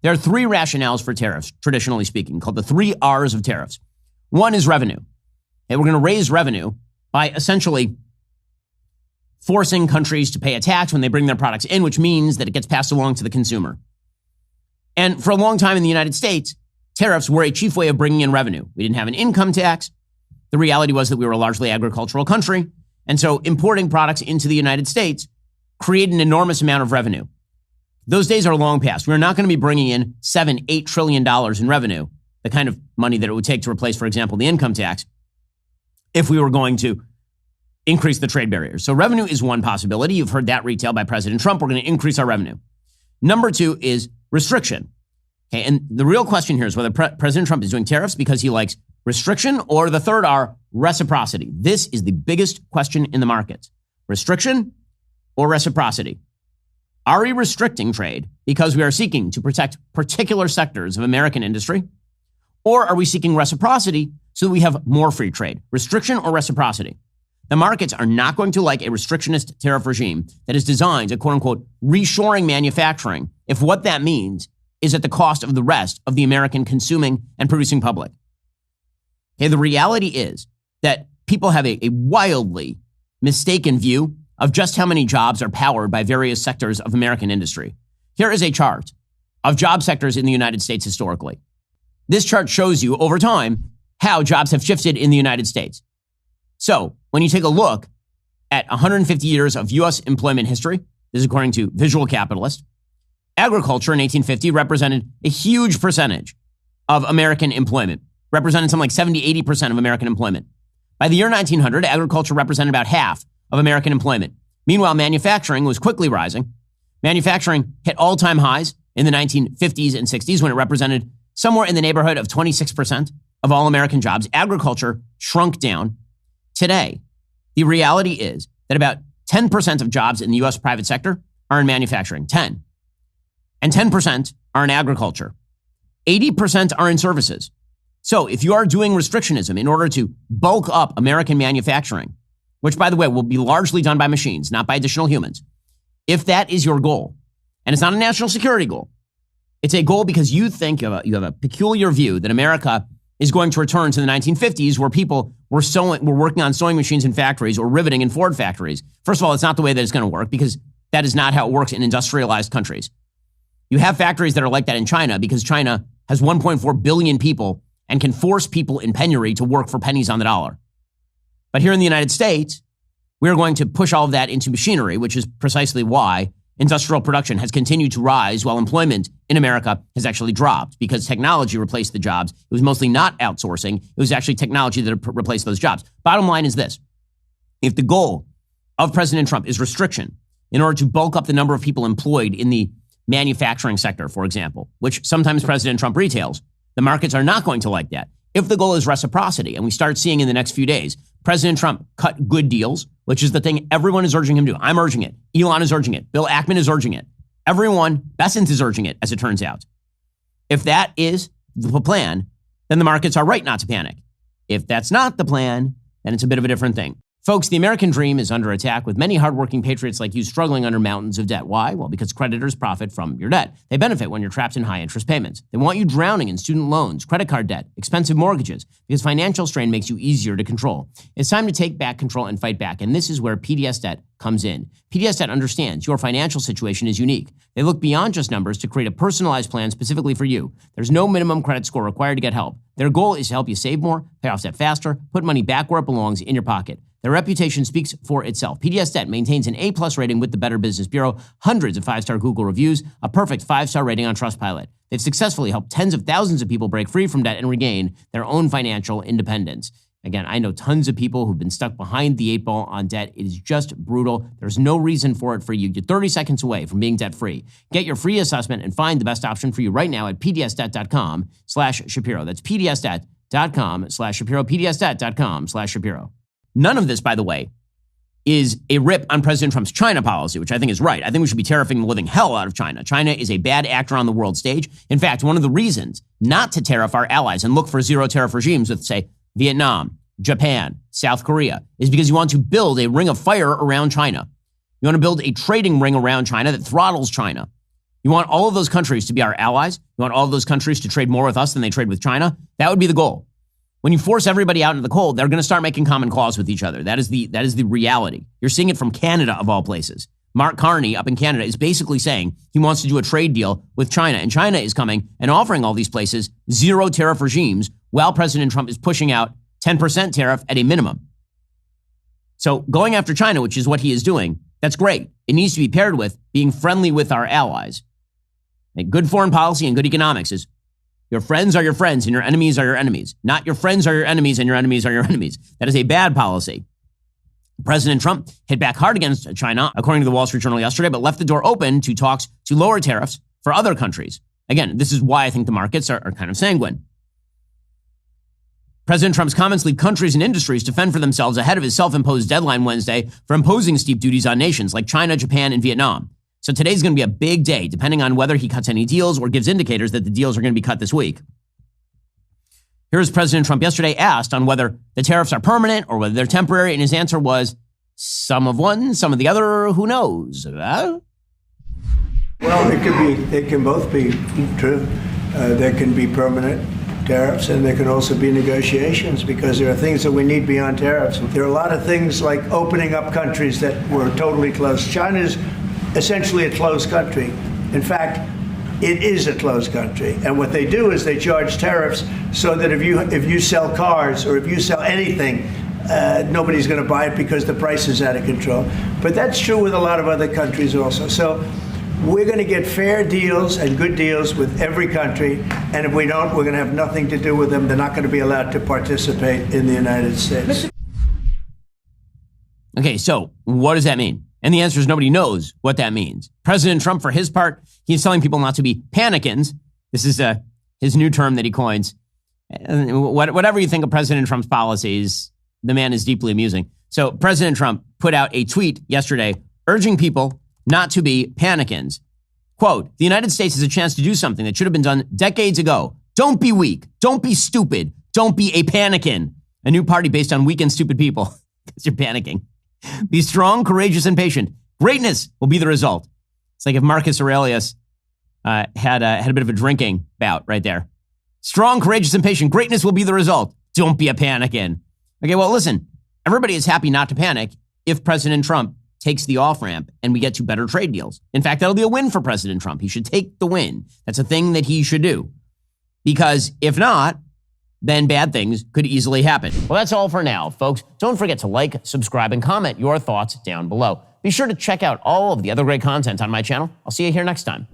There are three rationales for tariffs, traditionally speaking, called the 3 R's of tariffs. One is revenue. And we're going to raise revenue by essentially forcing countries to pay a tax when they bring their products in, which means that it gets passed along to the consumer. And for a long time in the United States, tariffs were a chief way of bringing in revenue. We didn't have an income tax. The reality was that we were a largely agricultural country. And so importing products into the United States created an enormous amount of revenue. Those days are long past. We're not going to be bringing in $7-8 trillion in revenue, the kind of money that it would take to replace, for example, the income tax, if we were going to increase the trade barriers. So revenue is one possibility. You've heard that retailed by President Trump. We're going to increase our revenue. Number two is restriction. Okay, and the real question here is whether President Trump is doing tariffs because he likes restriction, or the third R, reciprocity. This is the biggest question in the markets. Restriction or reciprocity? Are we restricting trade because we are seeking to protect particular sectors of American industry? Or are we seeking reciprocity so that we have more free trade? Restriction or reciprocity? The markets are not going to like a restrictionist tariff regime that is designed to, quote unquote, reshoring manufacturing if what that means is at the cost of the rest of the American consuming and producing public. Okay, the reality is that people have a wildly mistaken view of just how many jobs are powered by various sectors of American industry. Here is a chart of job sectors in the United States historically. This chart shows you over time how jobs have shifted in the United States. So when you take a look at 150 years of U.S. employment history, this is according to Visual Capitalist, agriculture in 1850 represented a huge percentage of American employment, represented something like 70-80% of American employment. By the year 1900, agriculture represented about half of American employment. Meanwhile, manufacturing was quickly rising. Manufacturing hit all-time highs in the 1950s and 60s when it represented somewhere in the neighborhood of 26% of all American jobs. Agriculture shrunk down. Today, the reality is that about 10% of jobs in the U.S. private sector are in manufacturing, 10. And 10% are in agriculture. 80% are in services. So if you are doing restrictionism in order to bulk up American manufacturing, which, by the way, will be largely done by machines, not by additional humans, if that is your goal, and it's not a national security goal, it's a goal because you think you have a peculiar view that America is going to return to the 1950s where people were working on sewing machines in factories or riveting in Ford factories. First of all, it's not the way that it's going to work because that is not how it works in industrialized countries. You have factories that are like that in China because China has 1.4 billion people and can force people in penury to work for pennies on the dollar. But here in the United States, we're going to push all of that into machinery, which is precisely why industrial production has continued to rise while employment in America has actually dropped because technology replaced the jobs. It was mostly not outsourcing. It was actually technology that replaced those jobs. Bottom line is this. If the goal of President Trump is restriction in order to bulk up the number of people employed in the manufacturing sector, for example, which sometimes President Trump retails, the markets are not going to like that. If the goal is reciprocity, and we start seeing in the next few days, President Trump cut good deals, which is the thing everyone is urging him to do. I'm urging it. Elon is urging it. Bill Ackman is urging it. Everyone, Bessent is urging it, as it turns out. If that is the plan, then the markets are right not to panic. If that's not the plan, then it's a bit of a different thing. Folks, the American dream is under attack with many hardworking patriots like you struggling under mountains of debt. Why? Well, because creditors profit from your debt. They benefit when you're trapped in high interest payments. They want you drowning in student loans, credit card debt, expensive mortgages, because financial strain makes you easier to control. It's time to take back control and fight back, and this is where PDS Debt comes in. PDS Debt understands your financial situation is unique. They look beyond just numbers to create a personalized plan specifically for you. There's no minimum credit score required to get help. Their goal is to help you save more, pay off debt faster, put money back where it belongs in your pocket. Their reputation speaks for itself. PDS Debt maintains an A+ rating with the Better Business Bureau, hundreds of 5-star Google reviews, a perfect 5-star rating on Trustpilot. They've successfully helped tens of thousands of people break free from debt and regain their own financial independence. Again, I know tons of people who've been stuck behind the 8 ball on debt. It is just brutal. There's no reason for it for you. You're 30 seconds away from being debt-free. Get your free assessment and find the best option for you right now at pdsdebt.com/Shapiro. That's pdsdebt.com/Shapiro, pdsdebt.com/Shapiro. None of this, by the way, is a rip on President Trump's China policy, which I think is right. I think we should be tariffing the living hell out of China. China is a bad actor on the world stage. In fact, one of the reasons not to tariff our allies and look for zero tariff regimes with, say, Vietnam, Japan, South Korea, is because you want to build a ring of fire around China. You want to build a trading ring around China that throttles China. You want all of those countries to be our allies? You want all of those countries to trade more with us than they trade with China? That would be the goal. When you force everybody out into the cold, they're going to start making common cause with each other. That is the reality. You're seeing it from Canada, of all places. Mark Carney up in Canada is basically saying he wants to do a trade deal with China. And China is coming and offering all these places zero tariff regimes while President Trump is pushing out 10% tariff at a minimum. So going after China, which is what he is doing, that's great. It needs to be paired with being friendly with our allies. And good foreign policy and good economics is your friends are your friends and your enemies are your enemies. Not your friends are your enemies and your enemies are your enemies. That is a bad policy. President Trump hit back hard against China, according to the Wall Street Journal yesterday, but left the door open to talks to lower tariffs for other countries. Again, this is why I think the markets are kind of sanguine. President Trump's comments leave countries and industries to fend for themselves ahead of his self-imposed deadline Wednesday for imposing steep duties on nations like China, Japan, and Vietnam. So today's going to be a big day, depending on whether he cuts any deals or gives indicators that the deals are going to be cut this week. Here's President Trump yesterday asked on whether the tariffs are permanent or whether they're temporary, and his answer was, some of one, some of the other, who knows? Well, it can both be true. There can be permanent tariffs, and there can also be negotiations, because there are things that we need beyond tariffs. There are a lot of things like opening up countries that were totally closed. China's essentially a closed country. In fact, it is a closed country. And what they do is they charge tariffs so that if you sell cars or if you sell anything, nobody's going to buy it because the price is out of control. But that's true with a lot of other countries also. So we're going to get fair deals and good deals with every country. And if we don't, we're going to have nothing to do with them. They're not going to be allowed to participate in the United States. Okay, so what does that mean? And the answer is nobody knows what that means. President Trump, for his part, he's telling people not to be panicans. This is his new term that he coins. Whatever you think of President Trump's policies, the man is deeply amusing. So President Trump put out a tweet yesterday urging people not to be panicans. Quote, the United States has a chance to do something that should have been done decades ago. Don't be weak. Don't be stupid. Don't be a panican. A new party based on weak and stupid people because you're panicking. Be strong, courageous, and patient. Greatness will be the result. It's like if Marcus Aurelius had a bit of a drinking bout right there. Strong, courageous, and patient. Greatness will be the result. Don't be a panican. Okay, well, listen. Everybody is happy not to panic if President Trump takes the off-ramp and we get to better trade deals. In fact, that'll be a win for President Trump. He should take the win. That's a thing that he should do. Because if not, then bad things could easily happen. Well, that's all for now, folks. Don't forget to like, subscribe, and comment your thoughts down below. Be sure to check out all of the other great content on my channel. I'll see you here next time.